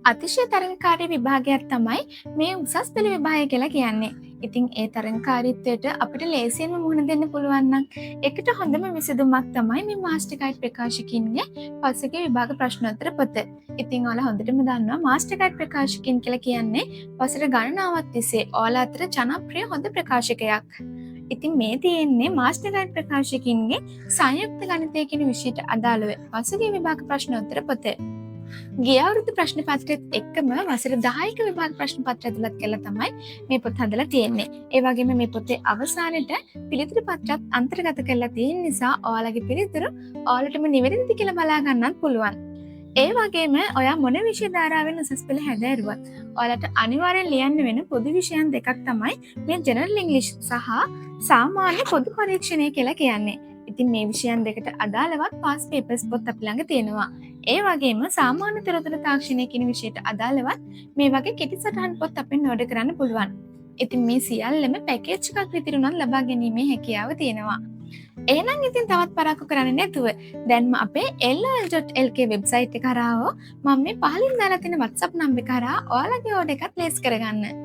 අතිශය තරඟකාරී විභාගයක් තමයි මේ උසස් පෙළ විභාගය කියලා කියන්නේ. ඉතින් ඒ තරඟකාරීත්වයට අපිට ලේසියෙන්ම මුහුණ දෙන්න පුළුවන් නම් ඒකට හොඳම විසඳුමක් තමයි මේ මාස්ටර් ගයිඩ් ප්‍රකාශකින්ගේ පසුගිය විභාග ප්‍රශ්නෝත්තර පොත. ඉතින් ඔයාලා හොඳටම දන්නවා මාස්ටර් ගයිඩ් ප්‍රකාශකින් කියලා කියන්නේ වසර ගණනාවක් තිස්සේ ඔයාලා අතර ජනප්‍රිය හොඳ ප්‍රකාශකයක්. ඉතින් මේ තියෙන්නේ මාස්ටර් ගයිඩ් ප්‍රකාශකින්ගේ සංයුක්ත ගණිතය කියන විෂයට අදාළව පසුගිය විභාග ප්‍රශ්නෝත්තර පොත. ගිය අවුරුදු ප්‍රශ්න පත්‍රෙත් එක්කම වසර 10ක විභාග ප්‍රශ්න පත්‍ර ඇතුළත් කරලා තමයි මේ පොත හදලා තියෙන්නේ. ඒ වගේම මේ පොතේ අවසානයේ පිළිතුරු පත්‍රත් අන්තර්ගත කරලා තියෙන නිසා ඔයාලගේ පිළිතුරු ඔයාලටම නිවැරදිද කියලා බලා ගන්නත් පුළුවන්. ඒ වගේම ඔයා මොන විෂය ධාරාවෙන් උසස් පෙළ හැදෑරුවත් ඔයාලට අනිවාර්යෙන් ලියන්න වෙන පොදු විෂයන් දෙකක් තමයි මේ ජෙනරල් ඉංග්‍රීසි සහ සාමාන්‍ය පොදු පරීක්ෂණය කියලා කියන්නේ. ඉතින් මේ විෂයන් දෙකට අදාළවත් පාස් පේපර්ස් පොත් අපි ළඟ තියෙනවා. ඒ වගේම සාමාන්‍ය තොරතුරු තාක්ෂණය කියන විෂයට අදාළවත් මේ වගේ කෙටි සටහන් පොත් අපෙන් ඕඩර් කරන්න පුළුවන්. ඉතින් මේ සියල්ලම පැකේජ් එකක් විතර උනත් ලබා ගැනීමේ හැකියාව තියෙනවා. එහෙනම් ඉතින් තවත් පරක්කු කරන්නේ නැතුව දැන්ම අපේ lol.lk වෙබ්සයිට් එක කරා මම මේ පහලින් දාලා තියෙන WhatsApp නම්බර් එක කරා ඔයාලගේ ඕඩර් එකක් ප්ලේස් කරගන්න.